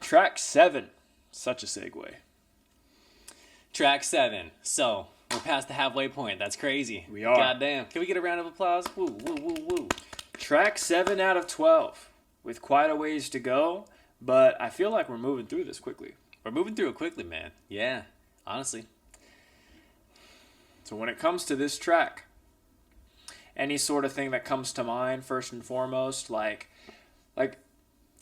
Track 7. Such a segue. Track 7. So, we're past the halfway point. That's crazy. We are. Goddamn. Can we get a round of applause? Woo, woo, woo, woo. Track 7 out of 12. With quite a ways to go, but I feel like we're moving through this quickly. We're moving through it quickly, man. Yeah, honestly. So when it comes to this track, any sort of thing that comes to mind, first and foremost, like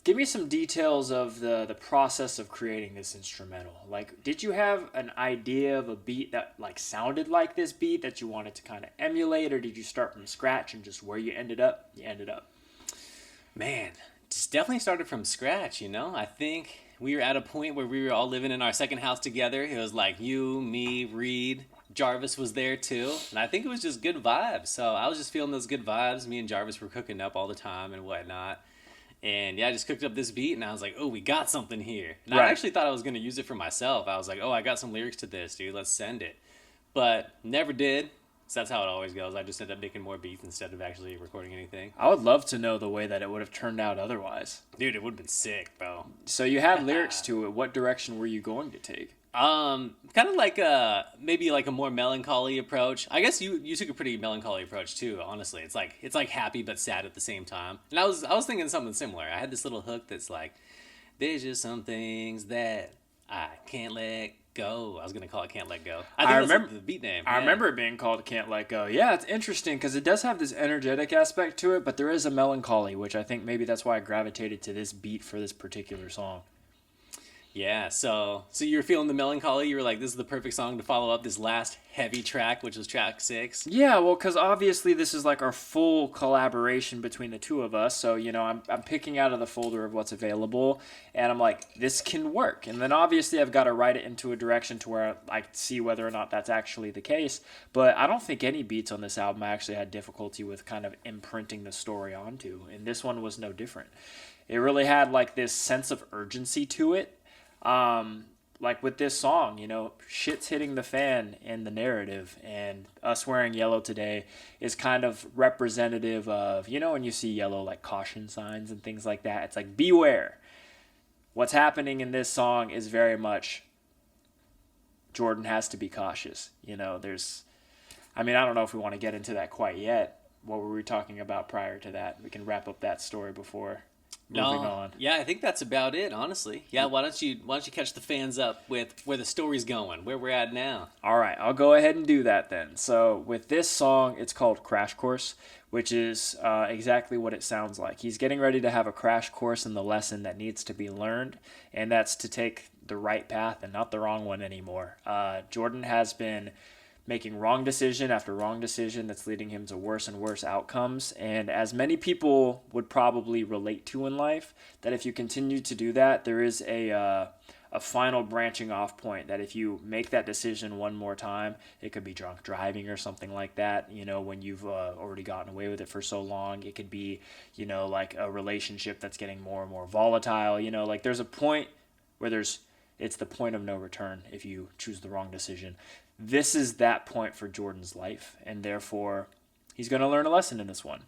give me some details of the process of creating this instrumental. Like, did you have an idea of a beat that like sounded like this beat that you wanted to kind of emulate, or did you start from scratch and just where you ended up? Man, just definitely started from scratch, you know? I think we were at a point where we were all living in our second house together. It was like you, me, Reed, Jarvis was there too. And I think it was just good vibes. So I was just feeling those good vibes. Me and Jarvis were cooking up all the time and whatnot. And yeah, I just cooked up this beat and I was like, oh, we got something here. And Right. I actually thought I was going to use it for myself. I was like, oh, I got some lyrics to this, dude. Let's send it. But never did. So that's how it always goes. I just ended up making more beats instead of actually recording anything. I would love to know the way that it would have turned out otherwise. Dude, it would have been sick, bro. So you had lyrics to it. What direction were you going to take? Kind of like maybe like a more melancholy approach. I guess you took a pretty melancholy approach too. Honestly, it's like happy but sad at the same time. And I was thinking something similar. I had this little hook that's like, there's just some things that I can't let go. I was gonna call it "Can't Let Go." I think that's remember the beat name. I Yeah. remember it being called "Can't Let Go." Yeah, it's interesting because it does have this energetic aspect to it, but there is a melancholy, which I think maybe that's why I gravitated to this beat for this particular song. Yeah, so you were feeling the melancholy. You were like, this is the perfect song to follow up this last heavy track, which was track 6. Yeah, well, because obviously this is like our full collaboration between the two of us. So, I'm picking out of the folder of what's available, and I'm like, this can work. And then obviously I've got to write it into a direction to where I see whether or not that's actually the case. But I don't think any beats on this album I actually had difficulty with kind of imprinting the story onto. And this one was no different. It really had like this sense of urgency to it. Like with this song, shit's hitting the fan in the narrative, and us wearing yellow today is kind of representative of, when you see yellow, like caution signs and things like that, it's like, beware. What's happening in this song is very much Jordan has to be cautious. I don't know if we want to get into that quite yet. What were we talking about prior to that? We can wrap up that story before moving on. Yeah, I think that's about it, honestly. Yeah, why don't you catch the fans up with where the story's going, where we're at now? All right, I'll go ahead and do that then. So with this song, it's called Crash Course, which is exactly what it sounds like. He's getting ready to have a crash course in the lesson that needs to be learned, and that's to take the right path and not the wrong one anymore. Jordan has been making wrong decision after wrong decision that's leading him to worse and worse outcomes. And as many people would probably relate to in life, that if you continue to do that, there is a final branching off point that if you make that decision one more time, it could be drunk driving or something like that, when you've already gotten away with it for so long. It could be, like a relationship that's getting more and more volatile. Like there's a point where it's the point of no return if you choose the wrong decision. This is that point for Jordan's life, and therefore he's going to learn a lesson in this one.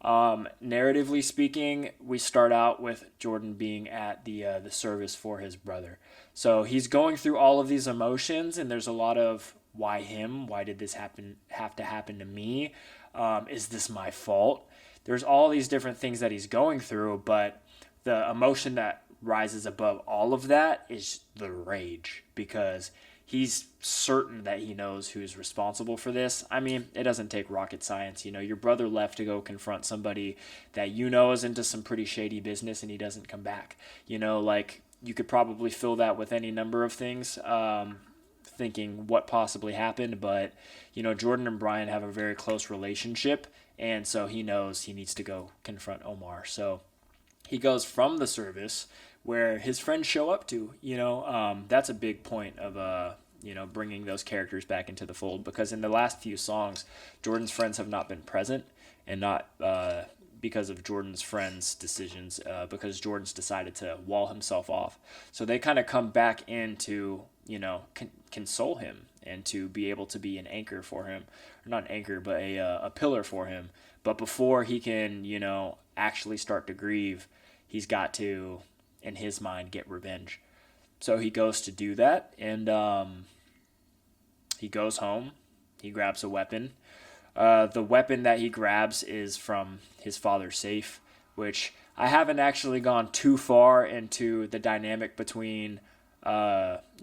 Narratively speaking, we start out with Jordan being at the service for his brother. So he's going through all of these emotions, and there's a lot of why him? Why did this have to happen to me? Is this my fault? There's all these different things that he's going through, but the emotion that rises above all of that is the rage, because he's certain that he knows who's responsible for this. I mean, it doesn't take rocket science. Your brother left to go confront somebody that is into some pretty shady business, and he doesn't come back. Like you could probably fill that with any number of things, thinking what possibly happened. But, Jordan and Brian have a very close relationship, and so he knows he needs to go confront Omar. So he goes from the service where his friends show up to, that's a big point of, bringing those characters back into the fold, because in the last few songs, Jordan's friends have not been present, and not because of Jordan's friends' decisions, because Jordan's decided to wall himself off. So they kind of come back in to, console him and to be able to be an anchor for him, or not an anchor, but a pillar for him. But before he can, actually start to grieve, he's got to in his mind, get revenge. So he goes to do that, and he goes home. He grabs a weapon. The weapon that he grabs is from his father's safe, which I haven't actually gone too far into the dynamic between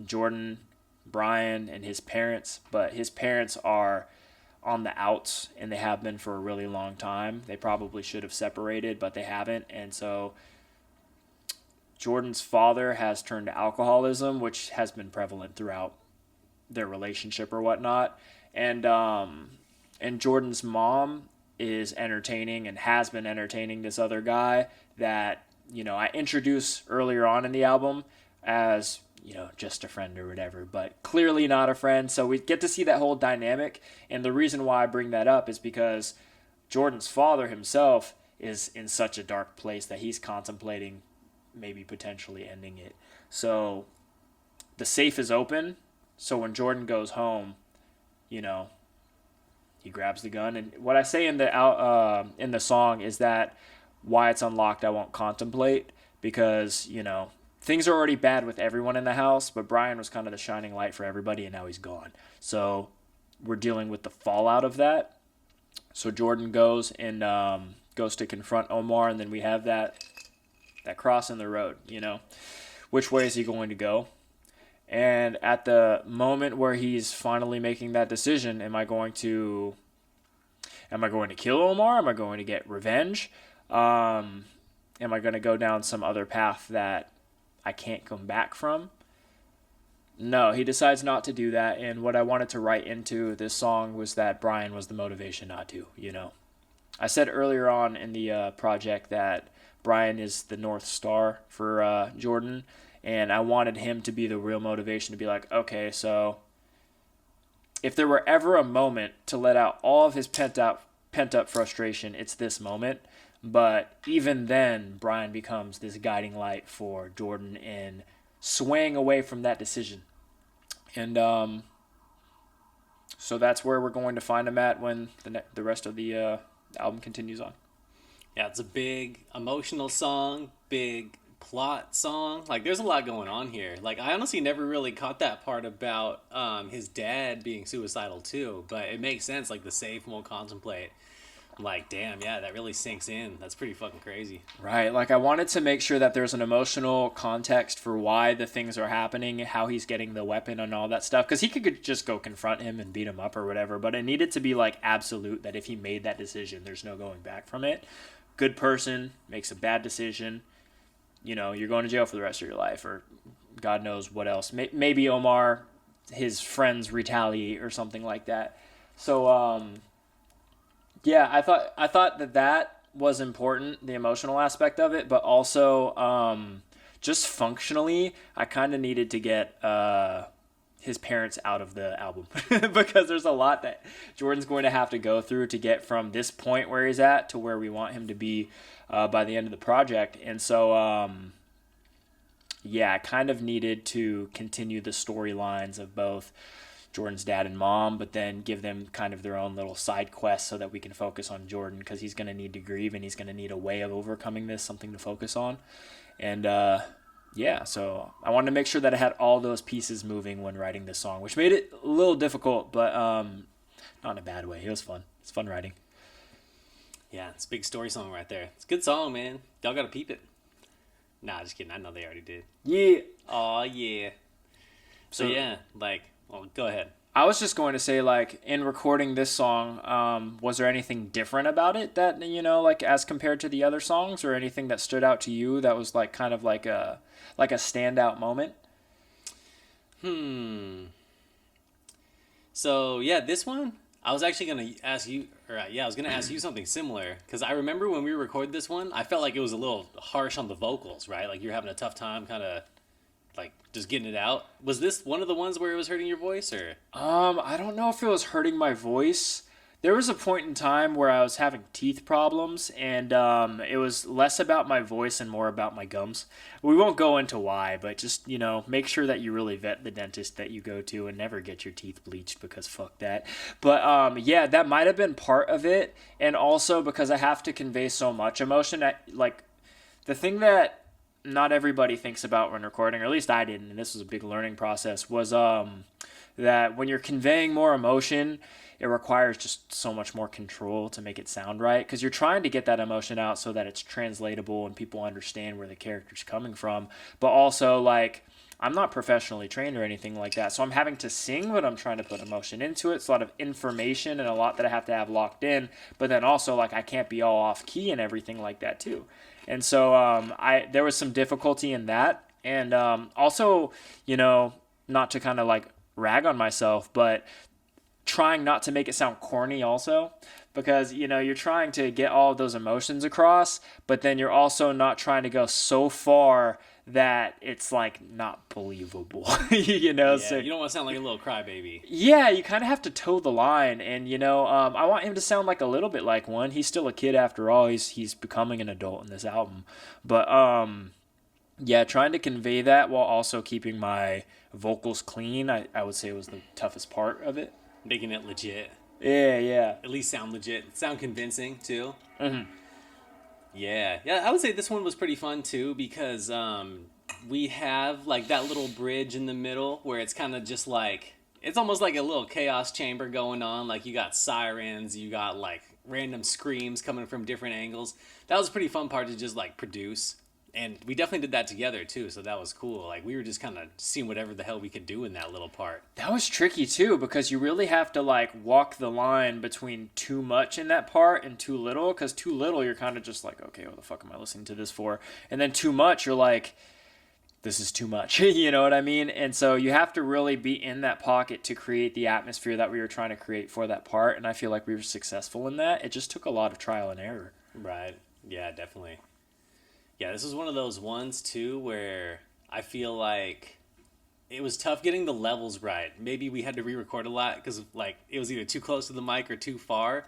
Jordan, Brian, and his parents, but his parents are on the outs and they have been for a really long time. They probably should have separated, but they haven't. And so Jordan's father has turned to alcoholism, which has been prevalent throughout their relationship or whatnot. And Jordan's mom is entertaining and has been entertaining this other guy that, I introduced earlier on in the album as, just a friend or whatever, but clearly not a friend. So we get to see that whole dynamic. And the reason why I bring that up is because Jordan's father himself is in such a dark place that he's contemplating maybe potentially ending it. So the safe is open. So when Jordan goes home, he grabs the gun. And what I say in the song is that why it's unlocked, I won't contemplate, because things are already bad with everyone in the house, but Brian was kind of the shining light for everybody, and now he's gone. So we're dealing with the fallout of that. So Jordan goes and goes to confront Omar, and then we have that cross in the road. Which way is he going to go? And at the moment where he's finally making that decision, am I going to kill Omar? Am I going to get revenge? Am I going to go down some other path that I can't come back from? No, he decides not to do that. And what I wanted to write into this song was that Brian was the motivation not to. I said earlier on in the project that Brian is the North Star for Jordan. And I wanted him to be the real motivation, to be like, okay, so if there were ever a moment to let out all of his pent up frustration, it's this moment. But even then, Brian becomes this guiding light for Jordan in swaying away from that decision. And so that's where we're going to find him at when the rest of the album continues on. Yeah, it's a big emotional song, big plot song. Like, there's a lot going on here. Like, I honestly never really caught that part about his dad being suicidal too, but it makes sense. Like, the safe won't contemplate. I'm like, damn, yeah, that really sinks in. That's pretty fucking crazy. Right. Like, I wanted to make sure that there's an emotional context for why the things are happening, how he's getting the weapon and all that stuff. Because he could just go confront him and beat him up or whatever, but it needed to be, like, absolute that if he made that decision, there's no going back from it. Good person, makes a bad decision, you're going to jail for the rest of your life, or God knows what else. Maybe Omar, his friends retaliate or something like that. So, yeah, I thought that was important, the emotional aspect of it, but also just functionally, I kind of needed to get his parents out of the album because there's a lot that Jordan's going to have to go through to get from this point where he's at to where we want him to be by the end of the project. And so, yeah, I kind of needed to continue the storylines of both Jordan's dad and mom, but then give them kind of their own little side quests so that we can focus on Jordan, because he's going to need to grieve and he's going to need a way of overcoming this, something to focus on. And yeah, so I wanted to make sure that I had all those pieces moving when writing this song, which made it a little difficult, but not in a bad way. It was fun. It's fun writing. Yeah, it's a big story song right there. It's a good song, man. Y'all gotta peep it. Nah, just kidding. I know they already did. Yeah. Aw, yeah. So yeah, well, go ahead. I was just going to say, like, in recording this song, was there anything different about it that, like, as compared to the other songs, or anything that stood out to you that was, like, kind of like a standout moment? So, yeah, this one, I was actually going to ask you, I was going to ask you something similar, because I remember when we recorded this one, I felt like it was a little harsh on the vocals, right? Like, you're having a tough time kind of, like, just getting it out. Was this one of the ones where it was hurting your voice, or? I don't know if it was hurting my voice. There was a point in time where I was having teeth problems, and it was less about my voice and more about my gums. We won't go into why, but just, make sure that you really vet the dentist that you go to and never get your teeth bleached, because fuck that. But yeah, that might have been part of it, and also because I have to convey so much emotion. The thing that not everybody thinks about when recording, or at least I didn't, and this was a big learning process, was that when you're conveying more emotion, it requires just so much more control to make it sound right, because you're trying to get that emotion out so that it's translatable and people understand where the character's coming from. But also, like, I'm not professionally trained or anything like that, so I'm having to sing, but I'm trying to put emotion into it. It's a lot of information and a lot that I have to have locked in, but then also, like, I can't be all off key and everything like that too. And so there was some difficulty in that. And also, not to kind of like rag on myself, but trying not to make it sound corny also, because you're trying to get all of those emotions across, but then you're also not trying to go so far that it's like not believable. Yeah, So you don't want to sound like a little crybaby. yeah, you kind of have to toe the line. And I want him to sound like a little bit like one. He's still a kid after all. He's becoming an adult in this album. But yeah, trying to convey that while also keeping my vocals clean, I would say was the toughest part of it. Making it legit. Yeah. At least sound legit. Sound convincing, too. Mm-hmm. Yeah. Yeah, I would say this one was pretty fun, too, because we have, like, that little bridge in the middle where it's kind of just like... It's almost like a little chaos chamber going on. Like, you got sirens, you got, like, random screams coming from different angles. That was a pretty fun part to just, like, produce. And we definitely did that together, too, so that was cool. Like, we were just kind of seeing whatever the hell we could do in that little part. That was tricky, too, because you really have to, like, walk the line between too much in that part and too little, because too little, you're kind of just like, okay, what the fuck am I listening to this for? And then too much, you're like, this is too much, you know what I mean? And so you have to really be in that pocket to create the atmosphere that we were trying to create for that part, and I feel like we were successful in that. It just took a lot of trial and error. Right. Yeah, definitely. Yeah, this was one of those ones, too, where I feel like it was tough getting the levels right. Maybe we had to re-record a lot because, like, it was either too close to the mic or too far.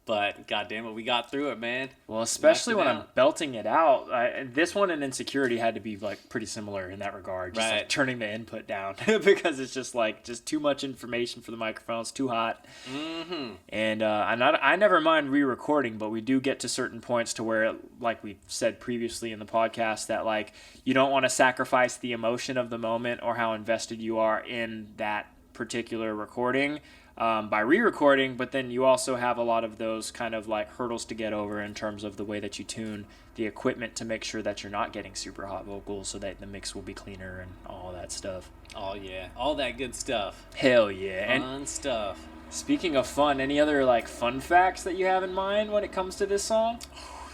But, goddamn it, we got through it, man. Well, especially when I'm belting it out. This one and Insecurity had to be, like, pretty similar in that regard. Just, like, turning the input down. Because it's just, like, just too much information for the microphone. It's too hot. Mm-hmm. And I never mind re-recording, but we do get to certain points to where, like we said previously in the podcast, that, like, you don't want to sacrifice the emotion of the moment or how invested you are in that particular recording by re-recording, but then you also have a lot of those kind of like hurdles to get over in terms of the way that you tune the equipment to make sure that you're not getting super hot vocals so that the mix will be cleaner and all that stuff. Oh, yeah. All that good stuff. Hell yeah. Fun stuff. Speaking of fun, any other like fun facts that you have in mind when it comes to this song?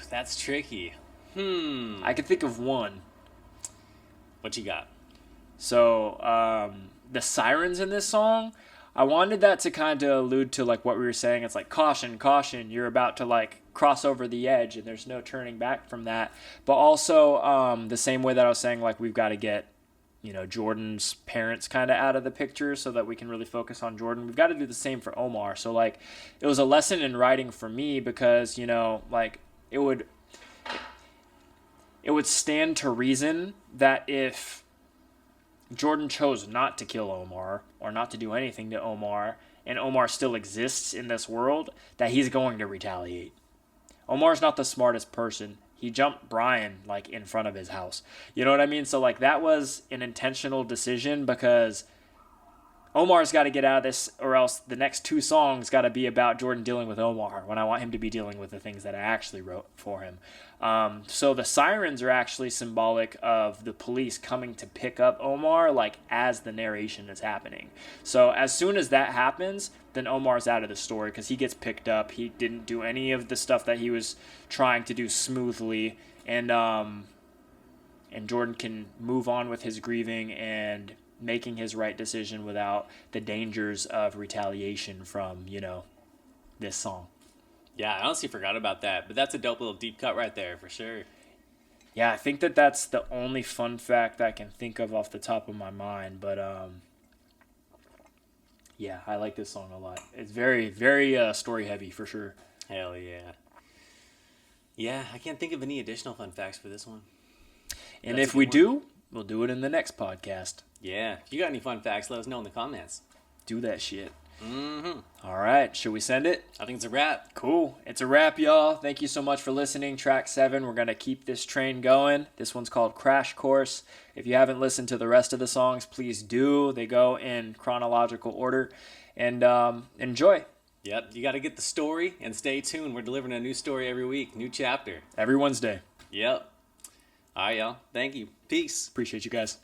That's tricky. I can think of one. What you got? So, the sirens in this song, I wanted that to kind of allude to like what we were saying. It's like, caution, caution, you're about to like cross over the edge and there's no turning back from that. But also the same way that I was saying, like, we've got to get, Jordan's parents kind of out of the picture so that we can really focus on Jordan. We've got to do the same for Omar. So like it was a lesson in writing for me because, like it would stand to reason that if Jordan chose not to kill Omar or not to do anything to Omar, and Omar still exists in this world, that he's going to retaliate. Omar's not the smartest person. He jumped Brian, like, in front of his house. You know what I mean? So, like, that was an intentional decision because Omar's got to get out of this, or else the next two songs got to be about Jordan dealing with Omar when I want him to be dealing with the things that I actually wrote for him. So the sirens are actually symbolic of the police coming to pick up Omar, like, as the narration is happening. So as soon as that happens, then Omar's out of the story because he gets picked up. He didn't do any of the stuff that he was trying to do smoothly, and Jordan can move on with his grieving and making his right decision without the dangers of retaliation from, this song. Yeah, I honestly forgot about that, but that's a dope little deep cut right there for sure. Yeah, I think that's the only fun fact I can think of off the top of my mind, but yeah, I like this song a lot. It's very, very story heavy for sure. Hell yeah. Yeah, I can't think of any additional fun facts for this one. And if we do, we'll do it in the next podcast. Yeah, if you got any fun facts, let us know in the comments. Do that shit. All right, should we send it? I think it's a wrap. Cool. It's a wrap, y'all. Thank you so much for listening. Track 7, we're going to keep this train going. This one's called Crash Course. If you haven't listened to the rest of the songs, please do. They go in chronological order. And enjoy. Yep, you got to get the story and stay tuned. We're delivering a new story every week, new chapter. Every Wednesday. Yep. All right, y'all. Thank you. Peace. Appreciate you guys.